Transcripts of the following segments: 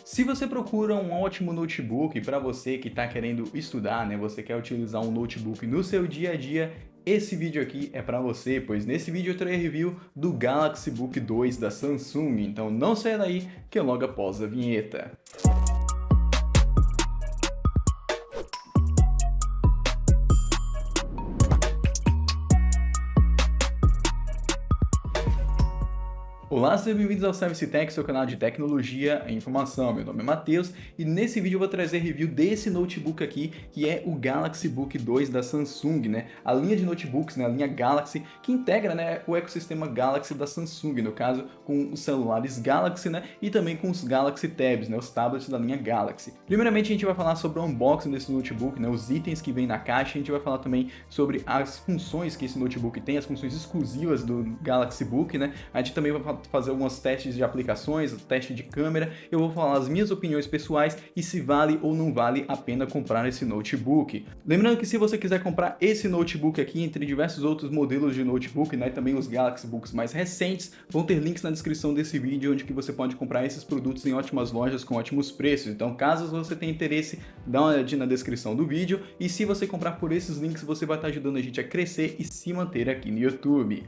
Se você procura um ótimo notebook para você que está querendo estudar, né, você quer utilizar um notebook no seu dia a dia, esse vídeo aqui é para você, pois nesse vídeo eu trarei review do Galaxy Book 2 da Samsung, então não saia daí que é logo após a vinheta. Olá, sejam bem-vindos ao Service Tech, seu canal de tecnologia e informação. Meu nome é Matheus e nesse vídeo eu vou trazer review desse notebook aqui, que é o Galaxy Book 2 da Samsung, né? A linha de notebooks, né? A linha Galaxy, que integra, né, o ecossistema Galaxy da Samsung, no caso, com os celulares Galaxy, né? E também com os Galaxy Tabs, né? Os tablets da linha Galaxy. Primeiramente, a gente vai falar sobre o unboxing desse notebook, né? Os itens que vem na caixa. A gente vai falar também sobre as funções que esse notebook tem, as funções exclusivas do Galaxy Book, né? A gente também vai fazer alguns testes de aplicações, teste de câmera, eu vou falar as minhas opiniões pessoais e se vale ou não vale a pena comprar esse notebook. Lembrando que se você quiser comprar esse notebook aqui, entre diversos outros modelos de notebook, né, também os Galaxy Books mais recentes, vão ter links na descrição desse vídeo onde que você pode comprar esses produtos em ótimas lojas com ótimos preços. Então, caso você tenha interesse, dá uma olhadinha na descrição do vídeo e se você comprar por esses links, você vai estar ajudando a gente a crescer e se manter aqui no YouTube.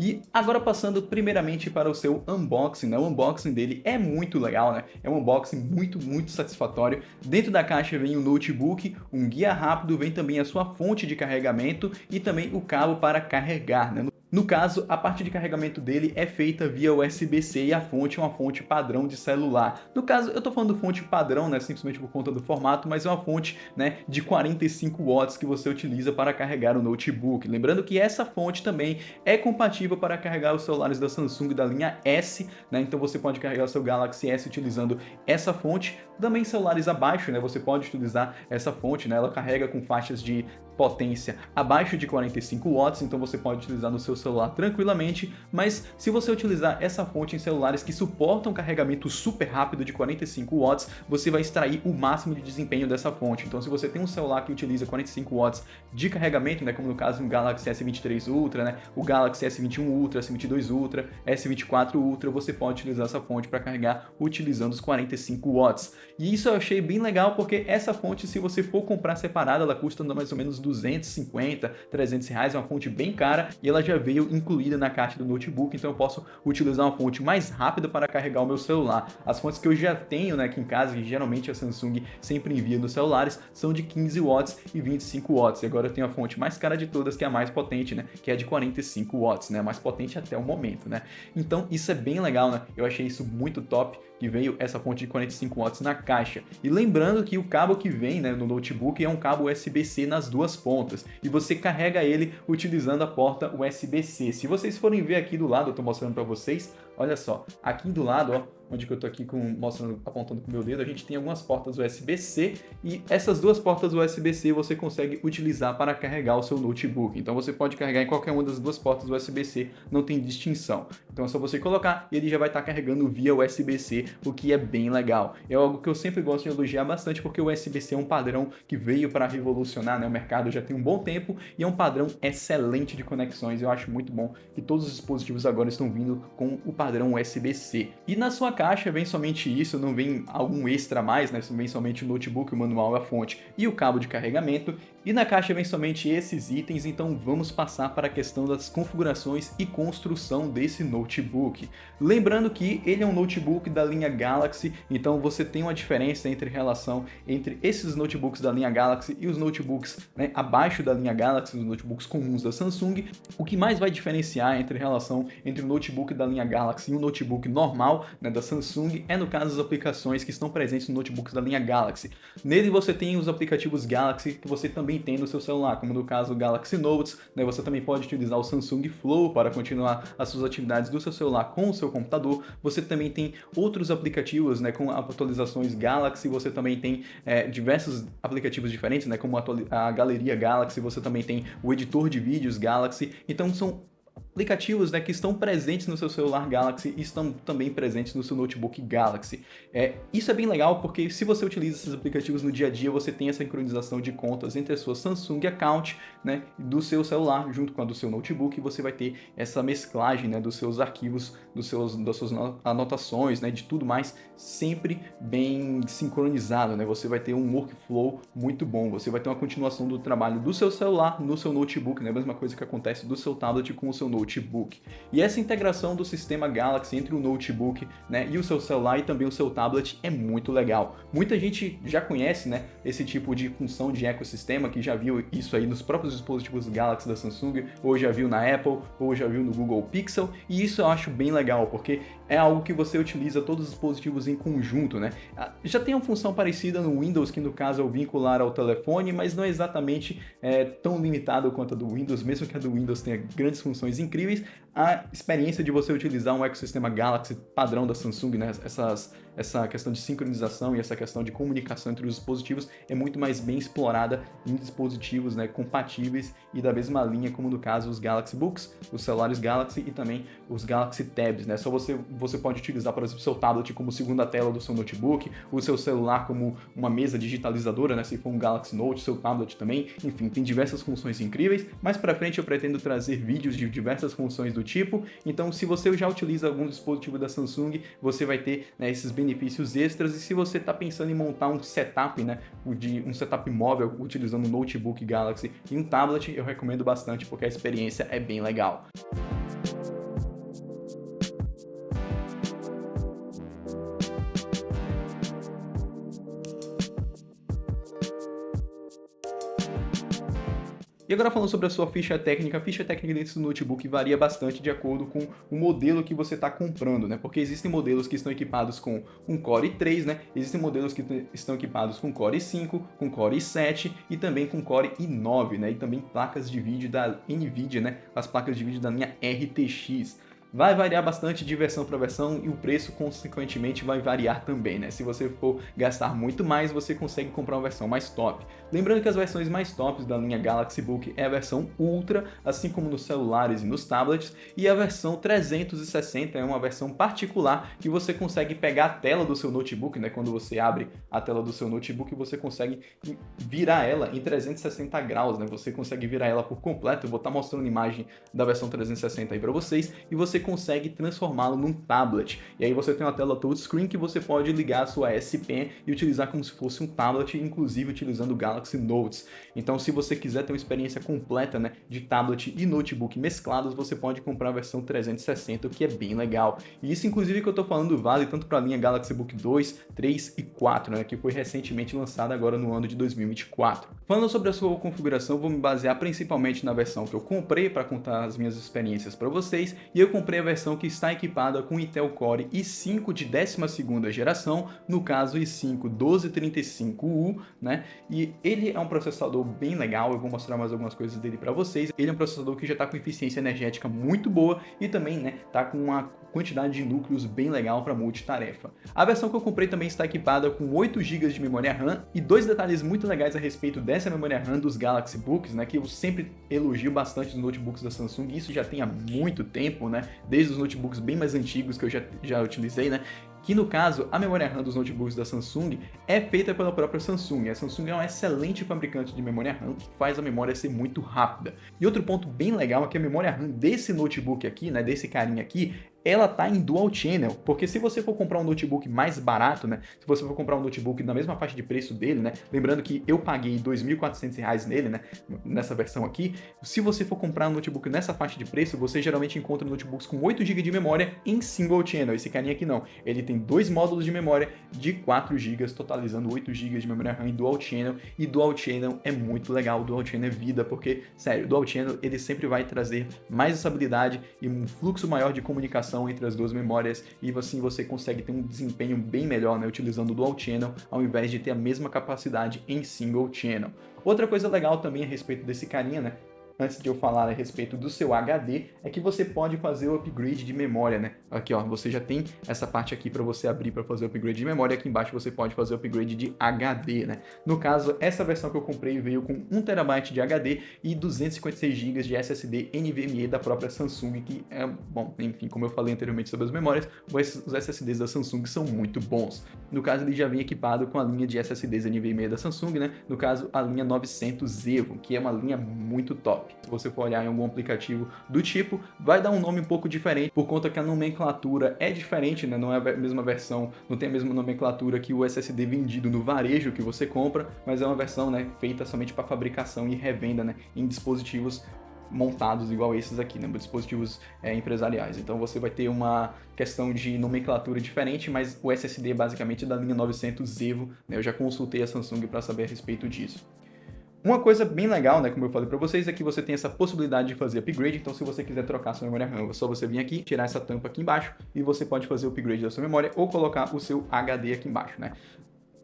E agora passando primeiramente para o seu unboxing, né? O unboxing dele é muito legal, né? É um unboxing muito satisfatório. Dentro da caixa vem um notebook, um guia rápido, vem também a sua fonte de carregamento e também o cabo para carregar, né? No caso, a parte de carregamento dele é feita via USB-C e a fonte é uma fonte padrão de celular. No caso, eu estou falando fonte padrão, né, simplesmente por conta do formato, mas é uma fonte, né, de 45 watts que você utiliza para carregar o notebook. Lembrando que essa fonte também é compatível para carregar os celulares da Samsung da linha S, né, então você pode carregar o seu Galaxy S utilizando essa fonte. Também celulares abaixo, né, você pode utilizar essa fonte, né, ela carrega com faixas de potência abaixo de 45 watts, então você pode utilizar no seu celular tranquilamente, mas se você utilizar essa fonte em celulares que suportam carregamento super rápido de 45 watts, você vai extrair o máximo de desempenho dessa fonte. Então se você tem um celular que utiliza 45 watts de carregamento, né, como no caso um Galaxy S23 Ultra, né, o Galaxy S21 Ultra, S22 Ultra, S24 Ultra, você pode utilizar essa fonte para carregar utilizando os 45 watts. E isso eu achei bem legal porque essa fonte, se você for comprar separada, ela custa mais ou menos 250, 300 reais, é uma fonte bem cara e ela já veio incluída na caixa do notebook, então eu posso utilizar uma fonte mais rápida para carregar o meu celular. As fontes que eu já tenho, né, aqui em casa, que geralmente a Samsung sempre envia nos celulares, são de 15 watts e 25 watts. E agora eu tenho a fonte mais cara de todas, que é a mais potente, né, que é de 45 watts, né, a mais potente até o momento, né. Então isso é bem legal, né, eu achei isso muito top, que veio essa fonte de 45 watts na caixa. E lembrando que o cabo que vem, né, no notebook é um cabo USB-C nas duas pontas, e você carrega ele utilizando a porta USB-C. Se vocês forem ver aqui do lado, eu estou mostrando para vocês, olha só, aqui do lado, ó, onde que eu tô aqui mostrando, apontando com o meu dedo, a gente tem algumas portas USB-C e essas duas portas USB-C você consegue utilizar para carregar o seu notebook. Então você pode carregar em qualquer uma das duas portas USB-C, não tem distinção. Então é só você colocar e ele já vai estar carregando via USB-C, o que é bem legal. É algo que eu sempre gosto de elogiar bastante porque o USB-C é um padrão que veio para revolucionar, né, o mercado já tem um bom tempo e é um padrão excelente de conexões. Eu acho muito bom que todos os dispositivos agora estão vindo com o padrão USB-C. E na sua caixa vem somente isso, não vem algum extra a mais, né? Vem somente o notebook, o manual, a fonte e o cabo de carregamento. E na caixa vem somente esses itens, então vamos passar para a questão das configurações e construção desse notebook. Lembrando que ele é um notebook da linha Galaxy, então você tem uma diferença entre relação entre esses notebooks da linha Galaxy e os notebooks, né, abaixo da linha Galaxy, os notebooks comuns da Samsung. O que mais vai diferenciar entre relação entre o notebook da linha Galaxy e o notebook normal, né, da Samsung é no caso as aplicações que estão presentes nos notebooks da linha Galaxy. Nele você tem os aplicativos Galaxy que você também tem no seu celular, como no caso o Galaxy Notes, né, você também pode utilizar o Samsung Flow para continuar as suas atividades do seu celular com o seu computador. Você também tem outros aplicativos, né, com atualizações Galaxy, você também tem diversos aplicativos diferentes, né, como a galeria Galaxy, você também tem o editor de vídeos Galaxy, então são aplicativos, né, que estão presentes no seu celular Galaxy e estão também presentes no seu notebook Galaxy. Isso é bem legal porque se você utiliza esses aplicativos no dia a dia, você tem a sincronização de contas entre a sua Samsung Account, né, do seu celular junto com a do seu notebook, e você vai ter essa mesclagem, né, dos seus arquivos, das suas anotações, né, de tudo mais, sempre bem sincronizado, né? Você vai ter um workflow muito bom, você vai ter uma continuação do trabalho do seu celular no seu notebook, né? A mesma coisa que acontece do seu tablet com o seu notebook. E essa integração do sistema Galaxy entre o notebook, né, e o seu celular e também o seu tablet é muito legal. Muita gente já conhece, né, esse tipo de função de ecossistema, que já viu isso aí nos próprios dispositivos Galaxy da Samsung, ou já viu na Apple, ou já viu no Google Pixel, e isso eu acho bem legal, porque é algo que você utiliza todos os dispositivos em conjunto, né? Já tem uma função parecida no Windows, que no caso é o vincular ao telefone, mas não é exatamente tão limitado quanto a do Windows, mesmo que a do Windows tenha grandes funções incríveis. A experiência de você utilizar um ecossistema Galaxy padrão da Samsung, né, essa questão de sincronização e essa questão de comunicação entre os dispositivos é muito mais bem explorada em dispositivos, né, compatíveis e da mesma linha, como no caso os Galaxy Books, os celulares Galaxy e também os Galaxy Tabs, né? Só você pode utilizar, por exemplo, o seu tablet como segunda tela do seu notebook, o seu celular como uma mesa digitalizadora, né, se for um Galaxy Note, seu tablet também. Enfim, tem diversas funções incríveis. Mais para frente eu pretendo trazer vídeos de diversas funções do tipo. Então, se você já utiliza algum dispositivo da Samsung, você vai ter, né, esses benefícios extras. E se você está pensando em montar um setup, né, um setup móvel utilizando um notebook Galaxy e um tablet, eu recomendo bastante porque a experiência é bem legal. E agora falando sobre a sua ficha técnica desse notebook varia bastante de acordo com o modelo que você está comprando, né? Porque existem modelos que estão equipados com um Core i3, né? Existem modelos que estão equipados com Core i5, com Core i7 e também com Core i9, né? E também placas de vídeo da NVIDIA, né? As placas de vídeo da linha RTX. Vai variar bastante de versão para versão e o preço, consequentemente, vai variar também, né? Se você for gastar muito mais, você consegue comprar uma versão mais top. Lembrando que as versões mais tops da linha Galaxy Book é a versão Ultra, assim como nos celulares e nos tablets, e a versão 360 é uma versão particular que você consegue pegar a tela do seu notebook, né? Quando você abre a tela do seu notebook, você consegue virar ela em 360 graus, né? Você consegue virar ela por completo. Eu vou estar mostrando a imagem da versão 360 aí para vocês, e você consegue transformá-lo num tablet. E aí você tem uma tela touchscreen que você pode ligar a sua S Pen e utilizar como se fosse um tablet, inclusive utilizando o Galaxy Notes. Então, se você quiser ter uma experiência completa, né, de tablet e notebook mesclados, você pode comprar a versão 360, o que é bem legal. E isso, inclusive, que eu estou falando vale tanto para a linha Galaxy Book 2, 3 e 4, né, que foi recentemente lançada agora no ano de 2024. Falando sobre a sua configuração, vou me basear principalmente na versão que eu comprei para contar as minhas experiências para vocês, e eu comprei a versão que está equipada com Intel Core i5 de 12ª geração, no caso i5 1235U, né? E ele é um processador bem legal, eu vou mostrar mais algumas coisas dele para vocês. Ele é um processador que já está com eficiência energética muito boa e também, né, tá com uma quantidade de núcleos bem legal para multitarefa. A versão que eu comprei também está equipada com 8 GB de memória RAM e dois detalhes muito legais a respeito dessa memória RAM dos Galaxy Books, né, que eu sempre elogio bastante nos notebooks da Samsung, e isso já tem há muito tempo, né, desde os notebooks bem mais antigos que eu já utilizei, né, que no caso, a memória RAM dos notebooks da Samsung é feita pela própria Samsung. A Samsung é um excelente fabricante de memória RAM que faz a memória ser muito rápida. E outro ponto bem legal é que a memória RAM desse notebook aqui, né, desse carinha aqui, ela tá em dual channel, porque se você for comprar um notebook mais barato, né, se você for comprar um notebook na mesma faixa de preço dele, né, lembrando que eu paguei R$ 2.400 nele, né, nessa versão aqui, se você for comprar um notebook nessa faixa de preço, você geralmente encontra notebooks com 8 GB de memória em single channel. Esse carinha aqui não, ele tem dois módulos de memória de 4 GB, totalizando 8 GB de memória RAM em dual channel, e dual channel é muito legal, dual channel é vida, porque, sério, dual channel ele sempre vai trazer mais estabilidade e um fluxo maior de comunicação entre as duas memórias, e assim você consegue ter um desempenho bem melhor, né, utilizando o Dual Channel ao invés de ter a mesma capacidade em Single Channel. Outra coisa legal também a respeito desse carinha, né, antes de eu falar a respeito do seu HD, é que você pode fazer o upgrade de memória, né? Aqui, ó, você já tem essa parte aqui para você abrir para fazer o upgrade de memória, aqui embaixo você pode fazer o upgrade de HD, né? No caso, essa versão que eu comprei veio com 1 TB de HD e 256 GB de SSD NVMe da própria Samsung, que é, bom, enfim, como eu falei anteriormente sobre as memórias, os SSDs da Samsung são muito bons. No caso, ele já vem equipado com a linha de SSDs NVMe da Samsung, né? No caso, a linha 900 EVO, que é uma linha muito top. Se você for olhar em algum aplicativo do tipo, vai dar um nome um pouco diferente, por conta que a nomenclatura é diferente, né? Não é a mesma versão, não tem a mesma nomenclatura que o SSD vendido no varejo que você compra, mas é uma versão, né, feita somente para fabricação e revenda, né, em dispositivos montados igual esses aqui, né, dispositivos empresariais. Então você vai ter uma questão de nomenclatura diferente, mas o SSD é basicamente da linha 900 EVO, né, eu já consultei a Samsung para saber a respeito disso. Uma coisa bem legal, né, como eu falei para vocês, é que você tem essa possibilidade de fazer upgrade, então se você quiser trocar sua memória RAM, é só você vir aqui, tirar essa tampa aqui embaixo e você pode fazer o upgrade da sua memória ou colocar o seu HD aqui embaixo, né.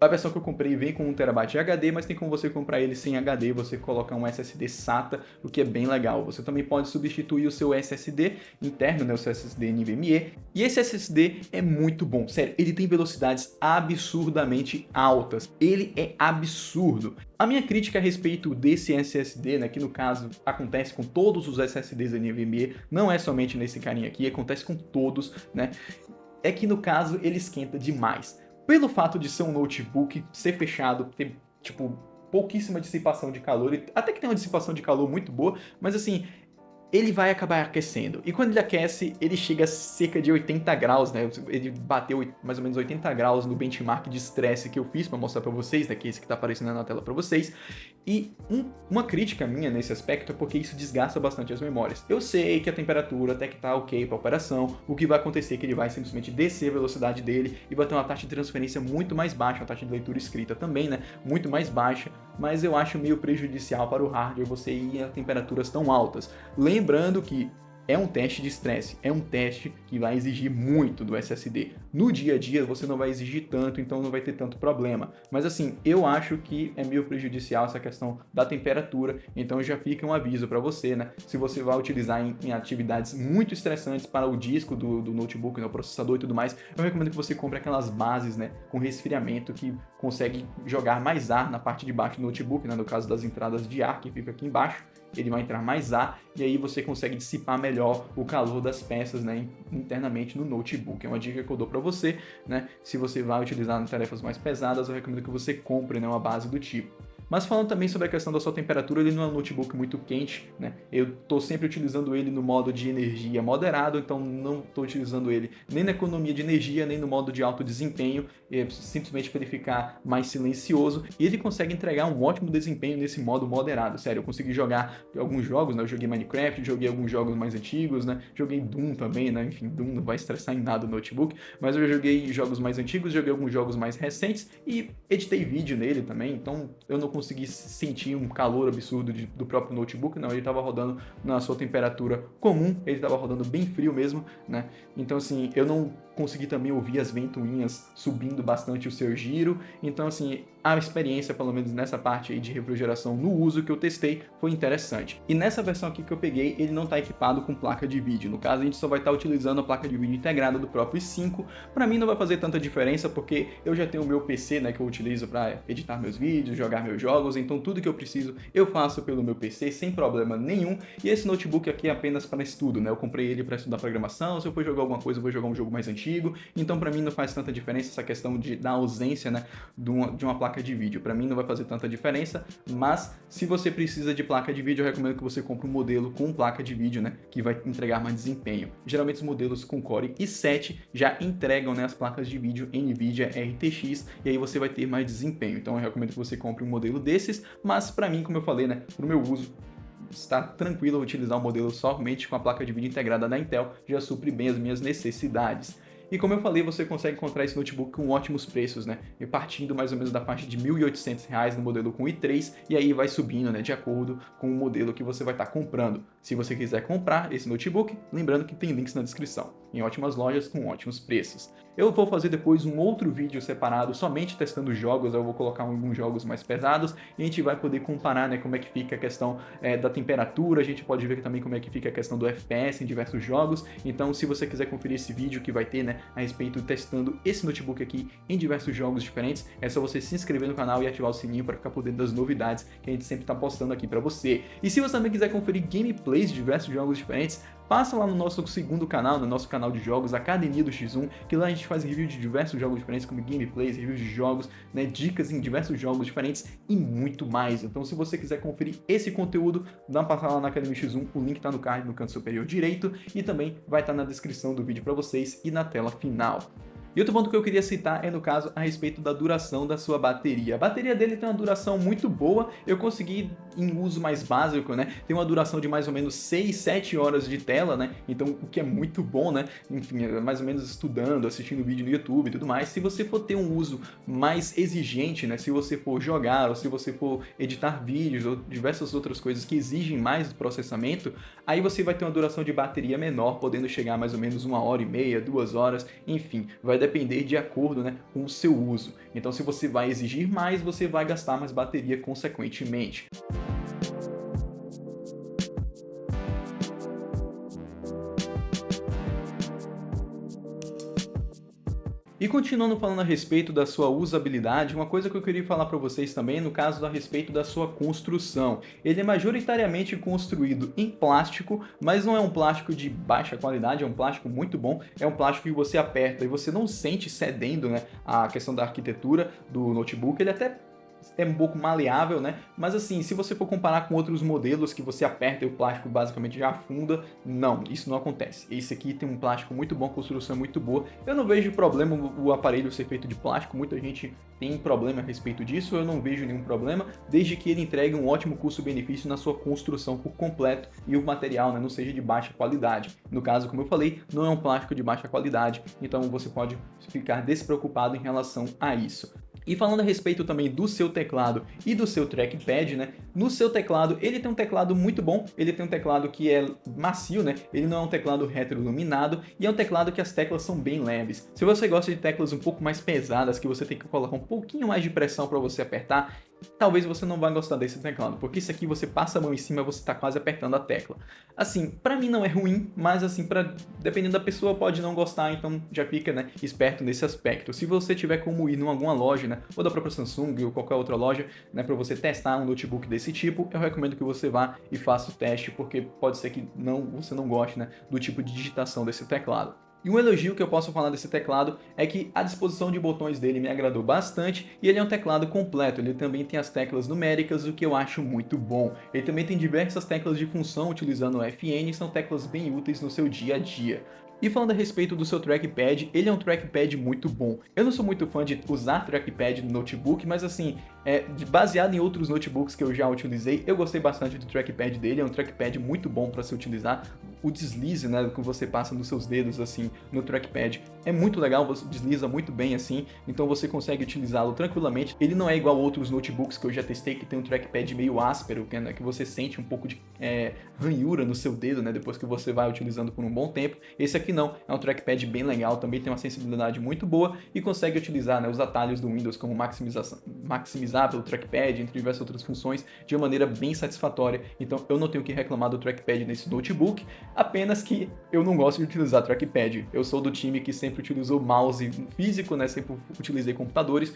A versão que eu comprei vem com 1 TB de HD, mas tem como você comprar ele sem HD, você coloca um SSD SATA, o que é bem legal. Você também pode substituir o seu SSD interno, né, o seu SSD NVMe, e esse SSD é muito bom, sério, ele tem velocidades absurdamente altas, ele é absurdo. A minha crítica a respeito desse SSD, né, que no caso acontece com todos os SSDs NVMe, não é somente nesse carinha aqui, acontece com todos, né, é que no caso ele esquenta demais. Pelo fato de ser um notebook, ser fechado, ter, tipo, pouquíssima dissipação de calor, até que tem uma dissipação de calor muito boa, mas assim, ele vai acabar aquecendo. E quando ele aquece, ele chega a cerca de 80 graus, né? Ele bateu mais ou menos 80 graus no benchmark de estresse que eu fiz para mostrar para vocês, né? Que é esse que tá aparecendo na tela para vocês. E uma crítica minha nesse aspecto é porque isso desgasta bastante as memórias. Eu sei que a temperatura até que tá ok para operação, o que vai acontecer é que ele vai simplesmente descer a velocidade dele e vai ter uma taxa de transferência muito mais baixa, uma taxa de leitura escrita também, né? Muito mais baixa, mas eu acho meio prejudicial para o hardware você ir a temperaturas tão altas. Lembrando que é um teste de estresse, é um teste que vai exigir muito do SSD. No dia a dia você não vai exigir tanto, então não vai ter tanto problema. Mas assim, eu acho que é meio prejudicial essa questão da temperatura, então já fica um aviso para você, né? Se você vai utilizar em atividades muito estressantes para o disco do notebook, no processador e tudo mais, eu recomendo que você compre aquelas bases, né, com resfriamento que consegue jogar mais ar na parte de baixo do notebook, né, no caso das entradas de ar que fica aqui embaixo. Ele vai entrar mais ar e aí você consegue dissipar melhor o calor das peças, né, internamente no notebook. É uma dica que eu dou para você, né? Se você vai utilizar em tarefas mais pesadas, eu recomendo que você compre, né, uma base do tipo. Mas falando também sobre a questão da sua temperatura, ele não é um notebook muito quente, né? Eu estou sempre utilizando ele no modo de energia moderado, então não estou utilizando ele nem na economia de energia, nem no modo de alto desempenho, simplesmente para ele ficar mais silencioso. E ele consegue entregar um ótimo desempenho nesse modo moderado, sério. Eu consegui jogar alguns jogos, né? Eu joguei Minecraft, joguei alguns jogos mais antigos, né? Joguei Doom também, né? Enfim, Doom não vai estressar em nada o notebook, mas eu joguei jogos mais antigos, joguei alguns jogos mais recentes e editei vídeo nele também, então eu não consegui sentir um calor absurdo do próprio notebook, não, ele estava rodando na sua temperatura comum, ele estava rodando bem frio mesmo, né? Então assim, eu não consegui também ouvir as ventoinhas subindo bastante o seu giro, então assim, a experiência, pelo menos nessa parte aí de refrigeração no uso que eu testei, foi interessante. E nessa versão aqui que eu peguei, ele não está equipado com placa de vídeo, no caso a gente só vai estar utilizando a placa de vídeo integrada do próprio i5, para mim não vai fazer tanta diferença, porque eu já tenho o meu PC, né, que eu utilizo para editar meus vídeos, jogar meus jogos, então tudo que eu preciso eu faço pelo meu PC sem problema nenhum, e esse notebook aqui é apenas para estudo, né, eu comprei ele para estudar programação, se eu for jogar alguma coisa eu vou jogar um jogo mais antigo, então para mim não faz tanta diferença essa questão da ausência, né, de uma placa de vídeo, para mim não vai fazer tanta diferença, mas se você precisa de placa de vídeo eu recomendo que você compre um modelo com placa de vídeo, né, que vai entregar mais desempenho. Geralmente os modelos com Core i7 já entregam, né, as placas de vídeo NVIDIA RTX, e aí você vai ter mais desempenho, então eu recomendo que você compre um modelo desses, mas para mim, como eu falei, né, pro meu uso, está tranquilo utilizar um modelo somente com a placa de vídeo integrada da Intel, já supre bem as minhas necessidades. E como eu falei, você consegue encontrar esse notebook com ótimos preços, né? E partindo mais ou menos da faixa de R$ 1.800 no modelo com i3, e aí vai subindo, né, de acordo com o modelo que você vai estar comprando. Se você quiser comprar esse notebook, lembrando que tem links na descrição, em ótimas lojas com ótimos preços. Eu vou fazer depois um outro vídeo separado somente testando jogos, eu vou colocar alguns jogos mais pesados e a gente vai poder comparar, né, como é que fica a questão da temperatura, a gente pode ver também como é que fica a questão do FPS em diversos jogos. Então, se você quiser conferir esse vídeo que vai ter, né, a respeito testando esse notebook aqui em diversos jogos diferentes, é só você se inscrever no canal e ativar o sininho para ficar por dentro das novidades que a gente sempre está postando aqui para você. E se você também quiser conferir gameplays de diversos jogos diferentes, passa lá no nosso segundo canal, no nosso canal de jogos, Academia do X1, que lá a gente faz review de diversos jogos diferentes, como gameplays, reviews de jogos, né, dicas em diversos jogos diferentes e muito mais. Então, se você quiser conferir esse conteúdo, dá uma passada lá na Academia X1, o link tá no card no canto superior direito e também vai estar na descrição do vídeo para vocês e na tela final. E outro ponto que eu queria citar é, no caso, a respeito da duração da sua bateria. A bateria dele tem uma duração muito boa, eu consegui, em uso mais básico, né, tem uma duração de mais ou menos 6, 7 horas de tela, né, então o que é muito bom, né, enfim, mais ou menos estudando, assistindo vídeo no YouTube e tudo mais. Se você for ter um uso mais exigente, né, se você for jogar ou se você for editar vídeos ou diversas outras coisas que exigem mais processamento, aí você vai ter uma duração de bateria menor, podendo chegar a mais ou menos 1h30, 2 horas, enfim, vai depender de acordo, né, com o seu uso. Então, se você vai exigir mais, você vai gastar mais bateria consequentemente. E continuando falando a respeito da sua usabilidade, uma coisa que eu queria falar para vocês também, no caso a respeito da sua construção. Ele é majoritariamente construído em plástico, mas não é um plástico de baixa qualidade, é um plástico muito bom, é um plástico que você aperta e você não sente cedendo, né, a questão da arquitetura do notebook. Ele até é um pouco maleável, né? Mas assim, se você for comparar com outros modelos que você aperta e o plástico basicamente já afunda, não, isso não acontece. Esse aqui tem um plástico muito bom, construção muito boa. Eu não vejo problema o aparelho ser feito de plástico, muita gente tem problema a respeito disso, eu não vejo nenhum problema, desde que ele entregue um ótimo custo-benefício na sua construção por completo e o material, né, não seja de baixa qualidade. No caso, como eu falei, não é um plástico de baixa qualidade, então você pode ficar despreocupado em relação a isso. E falando a respeito também do seu teclado e do seu trackpad, né? No seu teclado, ele tem um teclado muito bom, ele tem um teclado que é macio, né? Ele não é um teclado retroiluminado e é um teclado que as teclas são bem leves. Se você gosta de teclas um pouco mais pesadas, que você tem que colocar um pouquinho mais de pressão para você apertar, talvez você não vá gostar desse teclado, porque isso aqui você passa a mão em cima e você está quase apertando a tecla. Assim, pra mim não é ruim, mas assim, dependendo da pessoa pode não gostar, então já fica, né, esperto nesse aspecto. Se você tiver como ir em alguma loja, né, ou da própria Samsung ou qualquer outra loja, né, para você testar um notebook desse tipo, eu recomendo que você vá e faça o teste, porque pode ser que você não goste, né, do tipo de digitação desse teclado. E um elogio que eu posso falar desse teclado é que a disposição de botões dele me agradou bastante e ele é um teclado completo, ele também tem as teclas numéricas, o que eu acho muito bom. Ele também tem diversas teclas de função utilizando o FN, são teclas bem úteis no seu dia a dia. E falando a respeito do seu trackpad, ele é um trackpad muito bom. Eu não sou muito fã de usar trackpad no notebook, mas assim, baseado em outros notebooks que eu já utilizei, eu gostei bastante do trackpad dele, é um trackpad muito bom para se utilizar. O deslize, né, que você passa nos seus dedos assim no trackpad é muito legal, você desliza muito bem assim, então você consegue utilizá-lo tranquilamente. Ele não é igual a outros notebooks que eu já testei, que tem um trackpad meio áspero, que, né, que você sente um pouco de ranhura no seu dedo, né, depois que você vai utilizando por um bom tempo. Esse aqui não, é um trackpad bem legal, também tem uma sensibilidade muito boa e consegue utilizar, né, os atalhos do Windows como maximizar pelo trackpad, entre diversas outras funções, de uma maneira bem satisfatória. Então eu não tenho que reclamar do trackpad nesse notebook, apenas que eu não gosto de utilizar trackpad. Eu sou do time que sempre utilizou mouse físico, né, sempre utilizei computadores,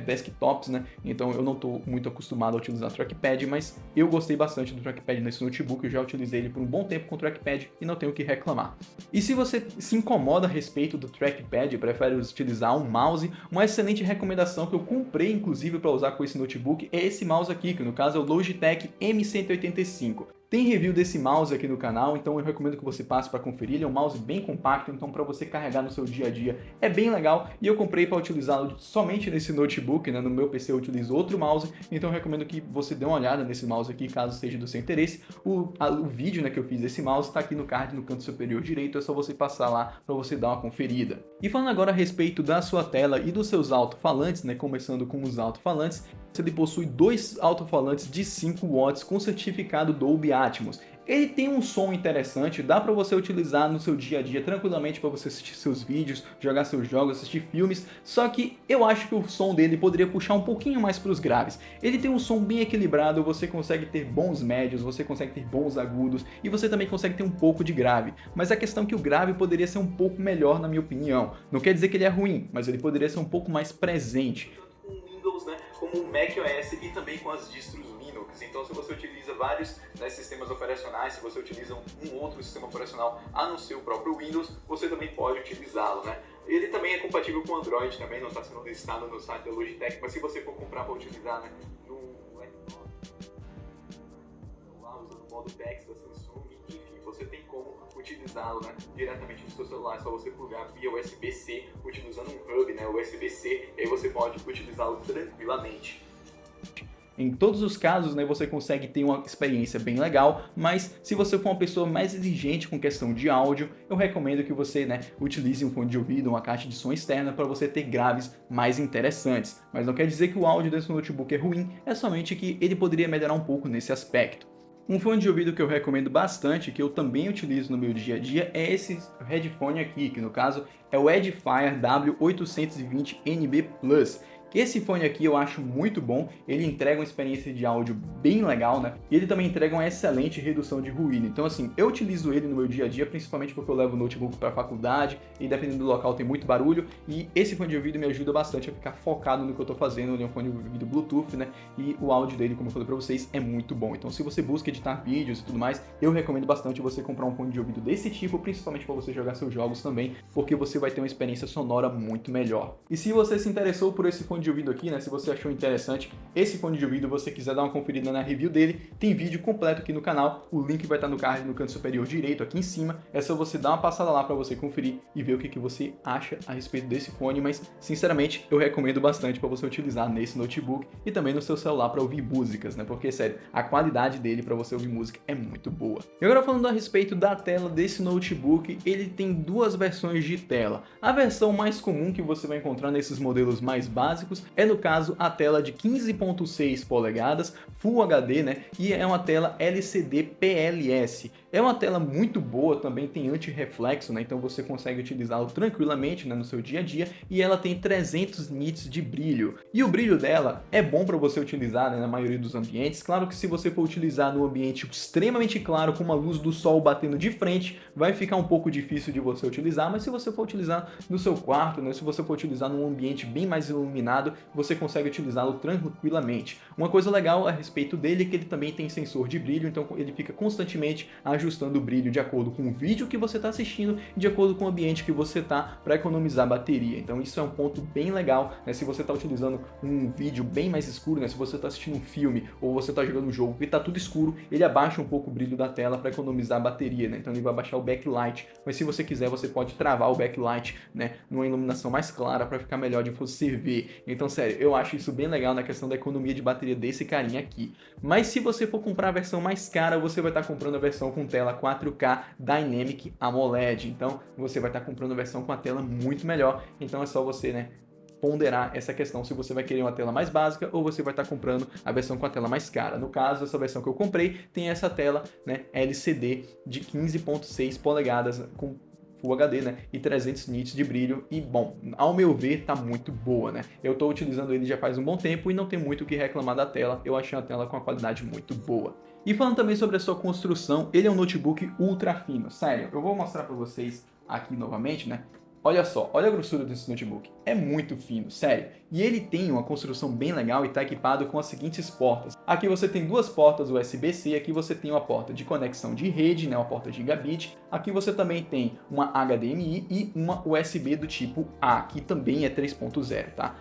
desktops, né, então eu não estou muito acostumado a utilizar trackpad, mas eu gostei bastante do trackpad nesse notebook, eu já utilizei ele por um bom tempo com trackpad e não tenho o que reclamar. E se você se incomoda a respeito do trackpad, prefere utilizar um mouse, uma excelente recomendação que eu comprei inclusive para usar com esse notebook é esse mouse aqui, que no caso é o Logitech M185. Tem review desse mouse aqui no canal, então eu recomendo que você passe para conferir. Ele é um mouse bem compacto, então para você carregar no seu dia a dia é bem legal. E eu comprei para utilizá-lo somente nesse notebook, né? No meu PC eu utilizo outro mouse, então eu recomendo que você dê uma olhada nesse mouse aqui, caso seja do seu interesse. O vídeo, né, que eu fiz desse mouse está aqui no card no canto superior direito, é só você passar lá para você dar uma conferida. E falando agora a respeito da sua tela e dos seus alto-falantes, né? Começando com os alto-falantes, ele possui dois alto-falantes de 5 watts com certificado Dolby Atmos. Ele tem um som interessante, dá para você utilizar no seu dia a dia tranquilamente para você assistir seus vídeos, jogar seus jogos, assistir filmes, só que eu acho que o som dele poderia puxar um pouquinho mais para os graves. Ele tem um som bem equilibrado, você consegue ter bons médios, você consegue ter bons agudos e você também consegue ter um pouco de grave, mas a questão é que o grave poderia ser um pouco melhor na minha opinião. Não quer dizer que ele é ruim, mas ele poderia ser um pouco mais presente. Com o Windows, né, como o macOS e também com as distros Linux. Então, se você utiliza vários, né, sistemas operacionais, se você utiliza um outro sistema operacional a não ser o próprio Windows, você também pode utilizá-lo, né? Ele também é compatível com Android, também não está sendo listado no site da Logitech, mas se você for comprar para utilizar, né, lá usando o modo DeX da Samsung, enfim, você tem como utilizá-lo, né, diretamente no seu celular. É só você plugar via USB-C, utilizando um hub, né, USB-C, e aí você pode utilizá-lo tranquilamente. Em todos os casos, né, você consegue ter uma experiência bem legal, mas se você for uma pessoa mais exigente com questão de áudio, eu recomendo que você, né, utilize um fone de ouvido, uma caixa de som externa para você ter graves mais interessantes. Mas não quer dizer que o áudio desse notebook é ruim, é somente que ele poderia melhorar um pouco nesse aspecto. Um fone de ouvido que eu recomendo bastante, que eu também utilizo no meu dia a dia, é esse headphone aqui, que no caso é o Edifier W820NB Plus. Esse fone aqui eu acho muito bom, ele entrega uma experiência de áudio bem legal, né? E ele também entrega uma excelente redução de ruído. Então assim, eu utilizo ele no meu dia a dia, principalmente porque eu levo o notebook para a faculdade e dependendo do local tem muito barulho. E esse fone de ouvido me ajuda bastante a ficar focado no que eu tô fazendo. Ele é um fone de ouvido Bluetooth, né? E o áudio dele, como eu falei para vocês, é muito bom. Então se você busca editar vídeos e tudo mais, eu recomendo bastante você comprar um fone de ouvido desse tipo, principalmente para você jogar seus jogos também, porque você vai ter uma experiência sonora muito melhor. E se você se interessou por esse fone de ouvido aqui, né, se você achou interessante esse fone de ouvido, você quiser dar uma conferida na review dele, tem vídeo completo aqui no canal, o link vai estar no card no canto superior direito aqui em cima, é só você dar uma passada lá para você conferir e ver o que você acha a respeito desse fone, mas sinceramente eu recomendo bastante para você utilizar nesse notebook e também no seu celular para ouvir músicas, né, porque sério, a qualidade dele para você ouvir música é muito boa. E agora falando a respeito da tela desse notebook, ele tem duas versões de tela. A versão mais comum que você vai encontrar nesses modelos mais básicos é no caso a tela de 15.6 polegadas Full HD, né? E é uma tela LCD PLS. É uma tela muito boa, também tem anti-reflexo, né? Então você consegue utilizá-lo tranquilamente, né, no seu dia a dia, e ela tem 300 nits de brilho. E o brilho dela é bom para você utilizar, né, na maioria dos ambientes. Claro que se você for utilizar num ambiente extremamente claro, com uma luz do sol batendo de frente, vai ficar um pouco difícil de você utilizar, mas se você for utilizar no seu quarto, né, se você for utilizar num ambiente bem mais iluminado, você consegue utilizá-lo tranquilamente. Uma coisa legal a respeito dele é que ele também tem sensor de brilho, então ele fica constantemente ajustando o brilho de acordo com o vídeo que você está assistindo e de acordo com o ambiente que você está, para economizar bateria. Então isso é um ponto bem legal, né? Se você está utilizando um vídeo bem mais escuro, né? Se você está assistindo um filme ou você está jogando um jogo e está tudo escuro, ele abaixa um pouco o brilho da tela para economizar bateria, né? Então ele vai abaixar o backlight, mas se você quiser você pode travar o backlight, né, numa iluminação mais clara para ficar melhor de você ver. Então sério, eu acho isso bem legal na questão da economia de bateria desse carinha aqui. Mas se você for comprar a versão mais cara, você vai estar comprando a versão com tela 4K Dynamic AMOLED. Então você vai estar comprando a versão com a tela muito melhor. Então é só você, né, ponderar essa questão se você vai querer uma tela mais básica ou você vai estar comprando a versão com a tela mais cara. No caso, essa versão que eu comprei tem essa tela, né, LCD de 15.6 polegadas com Full HD, né, e 300 nits de brilho e, bom, ao meu ver, tá muito boa, né? Eu tô utilizando ele já faz um bom tempo e não tem muito o que reclamar da tela, eu achei a tela com uma qualidade muito boa. E falando também sobre a sua construção, ele é um notebook ultra fino, sério, eu vou mostrar pra vocês aqui novamente, né? Olha só, olha a grossura desse notebook, é muito fino, sério. E ele tem uma construção bem legal e está equipado com as seguintes portas. Aqui você tem duas portas USB-C, aqui você tem uma porta de conexão de rede, né, uma porta gigabit. Aqui você também tem uma HDMI e uma USB do tipo A, que também é 3.0, tá?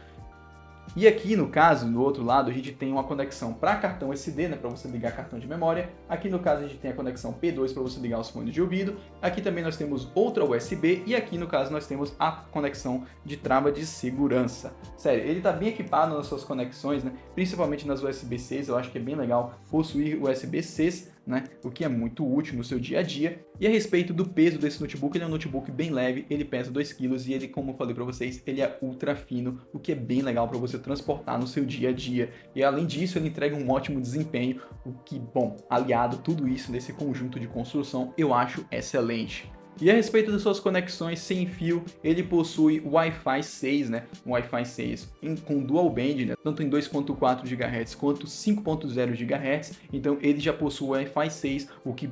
E aqui no caso, no outro lado, a gente tem uma conexão para cartão SD, né, para você ligar cartão de memória. Aqui no caso a gente tem a conexão P2 para você ligar os fones de ouvido. Aqui também nós temos outra USB e aqui no caso nós temos a conexão de trava de segurança. Sério, ele está bem equipado nas suas conexões, né, principalmente nas USB-Cs, eu acho que é bem legal possuir USB-Cs. né? O que é muito útil no seu dia a dia. E a respeito do peso desse notebook, ele é um notebook bem leve, ele pesa 2 quilos e ele, como eu falei para vocês, ele é ultra fino, o que é bem legal para você transportar no seu dia a dia. E além disso, ele entrega um ótimo desempenho, o que, bom, aliado tudo isso nesse conjunto de construção, eu acho excelente. E a respeito das suas conexões sem fio, ele possui Wi-Fi 6, né? Um Wi-Fi 6 com dual band, né? Tanto em 2.4 GHz quanto 5.0 GHz. Então ele já possui Wi-Fi 6, o que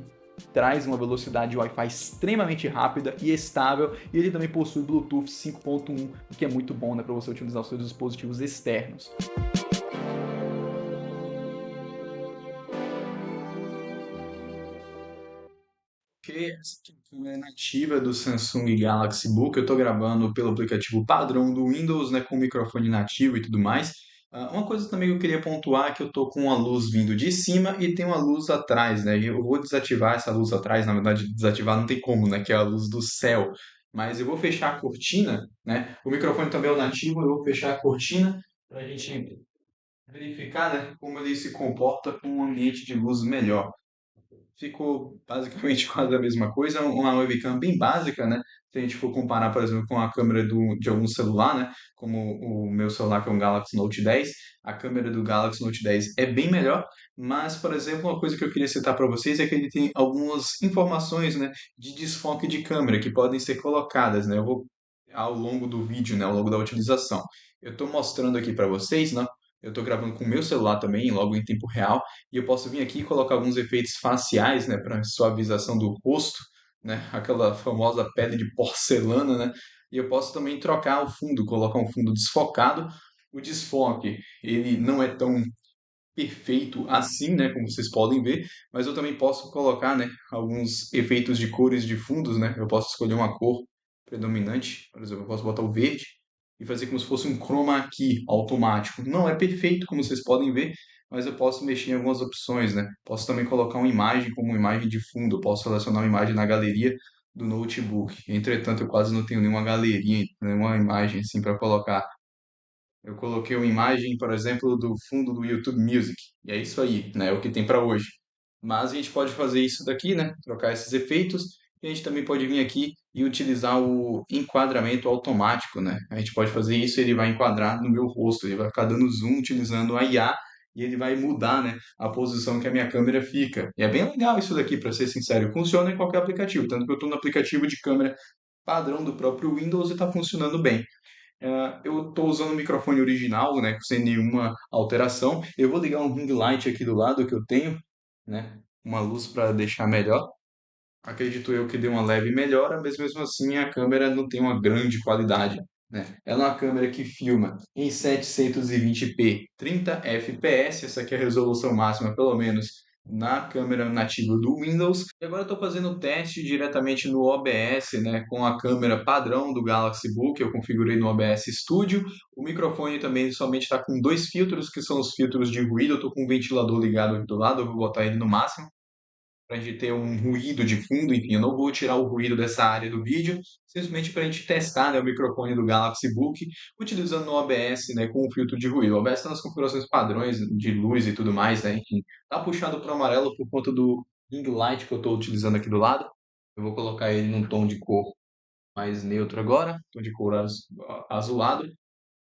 traz uma velocidade de Wi-Fi extremamente rápida e estável, e ele também possui Bluetooth 5.1, o que é muito bom, né, para você utilizar os seus dispositivos externos. Porque essa aqui é nativa do Samsung Galaxy Book, eu estou gravando pelo aplicativo padrão do Windows, né, com microfone nativo e tudo mais. Uma coisa também que eu queria pontuar é que eu estou com uma luz vindo de cima e tem uma luz atrás, né? E eu vou desativar essa luz atrás, na verdade, desativar não tem como, né? Que é a luz do céu. Mas eu vou fechar a cortina, né? O microfone também é o nativo, eu vou fechar a cortina para a gente verificar, né, como ele se comporta com um ambiente de luz melhor. Ficou basicamente quase a mesma coisa, uma webcam bem básica, né? Se a gente for comparar, por exemplo, com a câmera de algum celular, né? Como o meu celular que é um Galaxy Note 10, a câmera do Galaxy Note 10 é bem melhor, mas, por exemplo, uma coisa que eu queria citar para vocês é que ele tem algumas informações, né, de desfoque de câmera que podem ser colocadas, né? Eu vou ao longo do vídeo, né, ao longo da utilização. Eu estou mostrando aqui para vocês, né? Eu estou gravando com o meu celular também, logo em tempo real, e eu posso vir aqui e colocar alguns efeitos faciais, né, para suavização do rosto, né, aquela famosa pele de porcelana, né, e eu posso também trocar o fundo, colocar um fundo desfocado. O desfoque, ele não é tão perfeito assim, né, como vocês podem ver, mas eu também posso colocar, né, alguns efeitos de cores de fundos, né, eu posso escolher uma cor predominante, por exemplo, eu posso botar o verde e fazer como se fosse um chroma key automático. Não é perfeito, como vocês podem ver, mas eu posso mexer em algumas opções, né, posso também colocar uma imagem como uma imagem de fundo, eu posso selecionar uma imagem na galeria do notebook. Entretanto, eu quase não tenho nenhuma galeria, nenhuma imagem assim para colocar. Eu coloquei uma imagem, por exemplo, do fundo do YouTube Music. E é isso aí, né? É o que tem para hoje. Mas a gente pode fazer isso daqui, né? Trocar esses efeitos. E a gente também pode vir aqui e utilizar o enquadramento automático, né? A gente pode fazer isso, ele vai enquadrar no meu rosto, ele vai ficar dando zoom utilizando a IA e ele vai mudar, né, a posição que a minha câmera fica. E é bem legal isso daqui, para ser sincero. Funciona em qualquer aplicativo, tanto que eu estou no aplicativo de câmera padrão do próprio Windows e está funcionando bem. Eu estou usando o microfone original, né, sem nenhuma alteração. Eu vou ligar um ring light aqui do lado que eu tenho, né, uma luz para deixar melhor. Acredito eu que deu uma leve melhora, mas mesmo assim a câmera não tem uma grande qualidade, né? Ela é uma câmera que filma em 720p, 30 fps, essa aqui é a resolução máxima, pelo menos na câmera nativa do Windows. E agora eu estou fazendo o teste diretamente no OBS, né, com a câmera padrão do Galaxy Book, eu configurei no OBS Studio. O microfone também somente está com dois filtros, que são os filtros de ruído. Eu estou com um ventilador ligado aqui do lado, eu vou botar ele no máximo para a gente ter um ruído de fundo, enfim, eu não vou tirar o ruído dessa área do vídeo, simplesmente para a gente testar, né, o microfone do Galaxy Book, utilizando o OBS, né, com o filtro de ruído. O OBS está nas configurações padrões de luz e tudo mais, né, enfim, tá puxado para o amarelo por conta do ring light que eu estou utilizando aqui do lado. Eu vou colocar ele num tom de cor mais neutro agora, tom de cor azulado,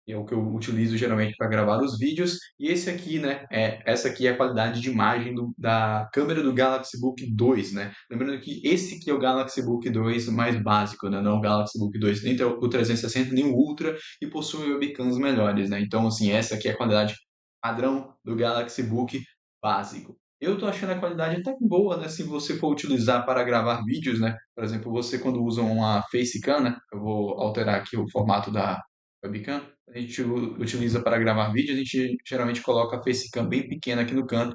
que é o que eu utilizo geralmente para gravar os vídeos. E esse aqui, né, essa aqui é a qualidade de imagem da câmera do Galaxy Book 2, né? Lembrando que esse aqui é o Galaxy Book 2 mais básico, né? Não o Galaxy Book 2, nem o 360, nem o Ultra, e possui webcams melhores, né? Então, assim, essa aqui é a qualidade padrão do Galaxy Book básico. Eu tô achando a qualidade até boa, né? Se você for utilizar para gravar vídeos, né? Por exemplo, você quando usa uma facecam, né? Eu vou alterar aqui o formato da webcam. A gente utiliza para gravar vídeo, a gente geralmente coloca a facecam bem pequena aqui no canto.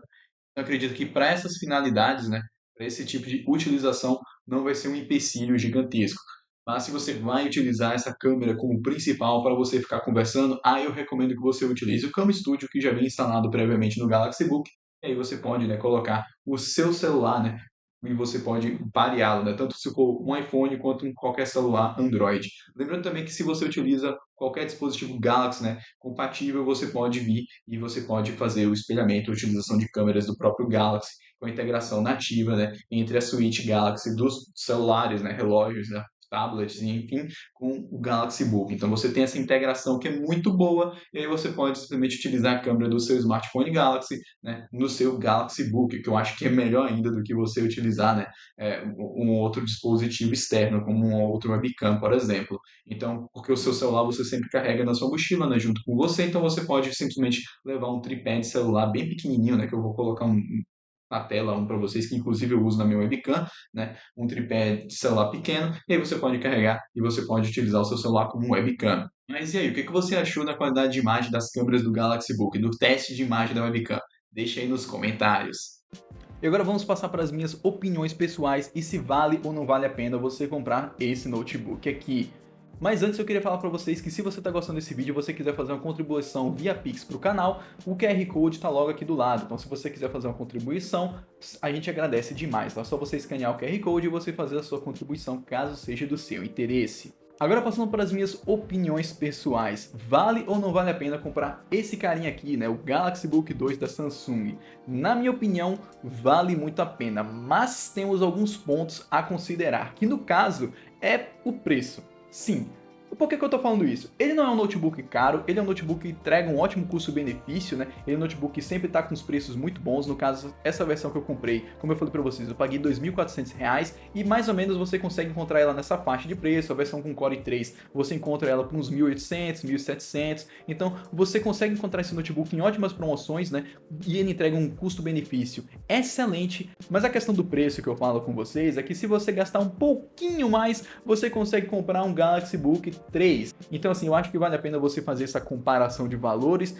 Eu acredito que para essas finalidades, né, para esse tipo de utilização, não vai ser um empecilho gigantesco. Mas se você vai utilizar essa câmera como principal para você ficar conversando, aí eu recomendo que você utilize o Cam Studio, que já vem instalado previamente no Galaxy Book. E aí você pode, né, colocar o seu celular, né, e você pode pareá-lo, né, tanto se for um iPhone quanto em qualquer celular Android. Lembrando também que se você utiliza qualquer dispositivo Galaxy, né, compatível, você pode vir e você pode fazer o espelhamento, a utilização de câmeras do próprio Galaxy. com a integração nativa, né, entre a suíte Galaxy dos celulares, né, relógios, né, tablets, enfim, com o Galaxy Book. Então você tem essa integração que é muito boa, e aí você pode simplesmente utilizar a câmera do seu smartphone Galaxy, né, no seu Galaxy Book, que eu acho que é melhor ainda do que você utilizar, né, um outro dispositivo externo, como um outro webcam, por exemplo. Então, porque o seu celular você sempre carrega na sua mochila, né, junto com você, então você pode simplesmente levar um tripé de celular bem pequenininho, né, que eu vou colocar na tela para vocês, que inclusive eu uso na minha webcam, né, um tripé de celular pequeno, e aí você pode carregar e você pode utilizar o seu celular como webcam. Mas e aí, o que você achou da qualidade de imagem das câmeras do Galaxy Book, do teste de imagem da webcam? Deixa aí nos comentários. E agora vamos passar para as minhas opiniões pessoais e se vale ou não vale a pena você comprar esse notebook aqui. Mas antes eu queria falar para vocês que se você está gostando desse vídeo e você quiser fazer uma contribuição via Pix para o canal, o QR Code está logo aqui do lado. Então se você quiser fazer uma contribuição, a gente agradece demais. Tá? É só você escanear o QR Code e você fazer a sua contribuição caso seja do seu interesse. Agora passando para as minhas opiniões pessoais, vale ou não vale a pena comprar esse carinha aqui, né, o Galaxy Book 2 da Samsung? Na minha opinião, vale muito a pena, mas temos alguns pontos a considerar, que no caso é o preço. Sim. Por que eu tô falando isso? Ele não é um notebook caro, ele é um notebook que entrega um ótimo custo-benefício, né? Ele é um notebook que sempre tá com os preços muito bons. No caso, essa versão que eu comprei, como eu falei pra vocês, eu paguei R$ 2.400 e mais ou menos você consegue encontrar ela nessa faixa de preço. A versão com Core i3, você encontra ela por uns 1.800, 1.700. Então, você consegue encontrar esse notebook em ótimas promoções, né? E ele entrega um custo-benefício excelente. Mas a questão do preço que eu falo com vocês é que se você gastar um pouquinho mais, você consegue comprar um Galaxy Book 3. Então assim, eu acho que vale a pena você fazer essa comparação de valores.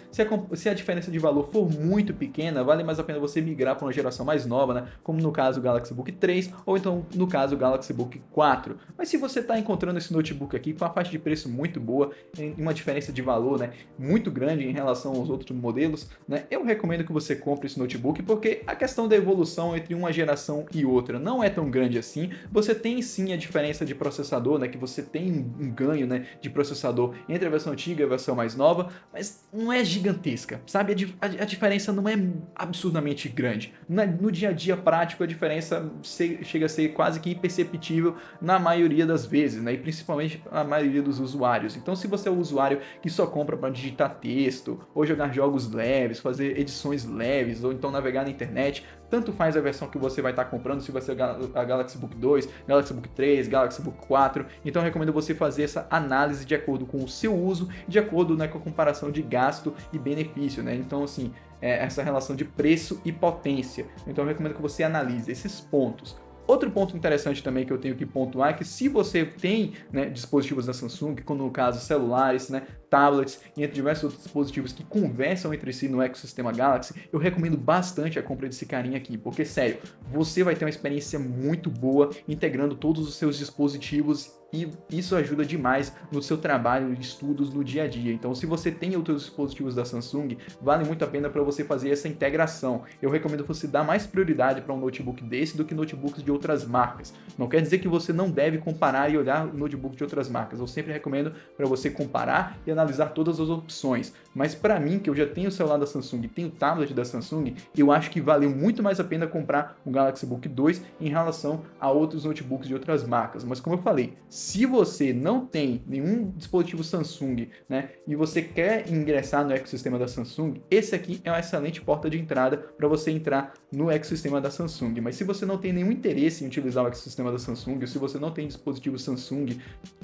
Se a diferença de valor for muito pequena, vale mais a pena você migrar para uma geração mais nova, né? Como no caso o Galaxy Book 3 ou então no caso o Galaxy Book 4. Mas se você está encontrando esse notebook aqui com a faixa de preço muito boa, em uma diferença de valor, né, muito grande em relação aos outros modelos, né, eu recomendo que você compre esse notebook porque a questão da evolução entre uma geração e outra não é tão grande assim. Você tem sim a diferença de processador, né, que você tem um ganho, né, de processador entre a versão antiga e a versão mais nova, mas não é gigantesca, sabe? A diferença não é absurdamente grande. No dia a dia prático, a diferença chega a ser quase que imperceptível na maioria das vezes, né? E principalmente a maioria dos usuários. Então, se você é um usuário que só compra para digitar texto, ou jogar jogos leves, fazer edições leves, ou então navegar na internet, tanto faz a versão que você vai estar comprando, se vai ser a Galaxy Book 2, Galaxy Book 3, Galaxy Book 4. Então eu recomendo você fazer essa análise de acordo com o seu uso, de acordo, né, com a comparação de gasto e benefício, né? Então assim, essa relação de preço e potência. Então eu recomendo que você analise esses pontos. Outro ponto interessante também que eu tenho que pontuar é que se você tem, né, dispositivos da Samsung, como no caso celulares, né, tablets e entre diversos outros dispositivos que conversam entre si no ecossistema Galaxy, eu recomendo bastante a compra desse carinha aqui, porque sério, você vai ter uma experiência muito boa integrando todos os seus dispositivos e isso ajuda demais no seu trabalho e estudos no dia a dia. Então, se você tem outros dispositivos da Samsung, vale muito a pena para você fazer essa integração. Eu recomendo você dar mais prioridade para um notebook desse do que notebooks de outras marcas. Não quer dizer que você não deve comparar e olhar o notebook de outras marcas. Eu sempre recomendo para você comparar e analisar todas as opções. Mas para mim, que eu já tenho o celular da Samsung e tenho o tablet da Samsung, eu acho que valeu muito mais a pena comprar o Galaxy Book 2 em relação a outros notebooks de outras marcas. Mas como eu falei, se você não tem nenhum dispositivo Samsung, né, e você quer ingressar no ecossistema da Samsung, esse aqui é uma excelente porta de entrada para você entrar no ecossistema da Samsung. Mas se você não tem nenhum interesse em utilizar o ecossistema da Samsung, ou se você não tem dispositivo Samsung,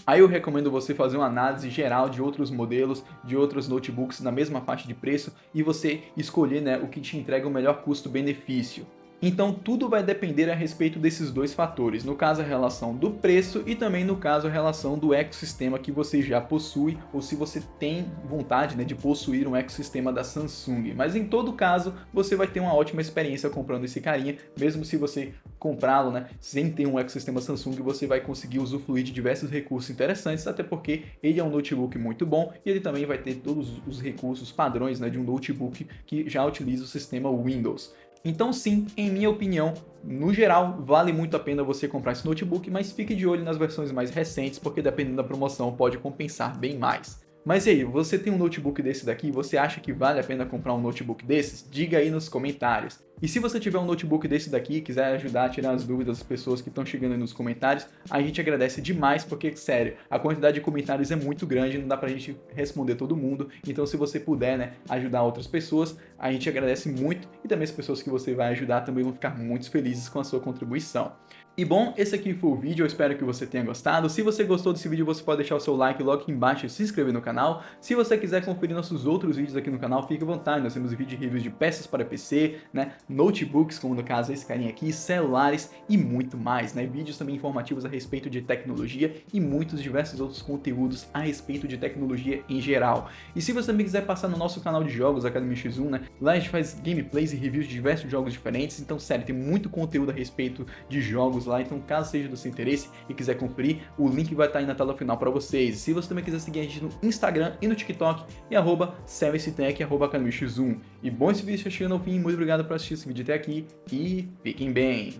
aí eu recomendo você fazer uma análise geral de outros modelos, de outros notebooks na mesma faixa de preço e você escolher, né, o que te entrega o melhor custo-benefício. Então tudo vai depender a respeito desses dois fatores, no caso a relação do preço e também no caso a relação do ecossistema que você já possui ou se você tem vontade, né, de possuir um ecossistema da Samsung. Mas em todo caso você vai ter uma ótima experiência comprando esse carinha, mesmo se você comprá-lo, né, sem ter um ecossistema Samsung, você vai conseguir usufruir de diversos recursos interessantes, até porque ele é um notebook muito bom e ele também vai ter todos os recursos padrões, né, de um notebook que já utiliza o sistema Windows. Então sim, em minha opinião, no geral, vale muito a pena você comprar esse notebook, mas fique de olho nas versões mais recentes, porque dependendo da promoção pode compensar bem mais. Mas e aí, você tem um notebook desse daqui? Você acha que vale a pena comprar um notebook desses? Diga aí nos comentários. E se você tiver um notebook desse daqui e quiser ajudar a tirar as dúvidas das pessoas que estão chegando aí nos comentários, a gente agradece demais porque, sério, a quantidade de comentários é muito grande, não dá pra gente responder todo mundo. Então se você puder, né, ajudar outras pessoas, a gente agradece muito e também as pessoas que você vai ajudar também vão ficar muito felizes com a sua contribuição. E bom, esse aqui foi o vídeo, eu espero que você tenha gostado. Se você gostou desse vídeo, você pode deixar o seu like logo aqui embaixo e se inscrever no canal. Se você quiser conferir nossos outros vídeos aqui no canal, fique à vontade. Nós temos vídeo de reviews de peças para PC, né, notebooks, como no caso esse carinha aqui, celulares e muito mais, né, vídeos também informativos a respeito de tecnologia e muitos diversos outros conteúdos a respeito de tecnologia em geral. E se você também quiser passar no nosso canal de jogos, Academia X1, né, lá a gente faz gameplays e reviews de diversos jogos diferentes, então sério, tem muito conteúdo a respeito de jogos lá, então caso seja do seu interesse e quiser conferir, o link vai estar aí na tela final para vocês. E se você também quiser seguir a gente no Instagram e no TikTok, é @servicetech, @academiax1. E bom, esse vídeo está chegando ao fim, muito obrigado por assistir esse vídeo até aqui e fiquem bem!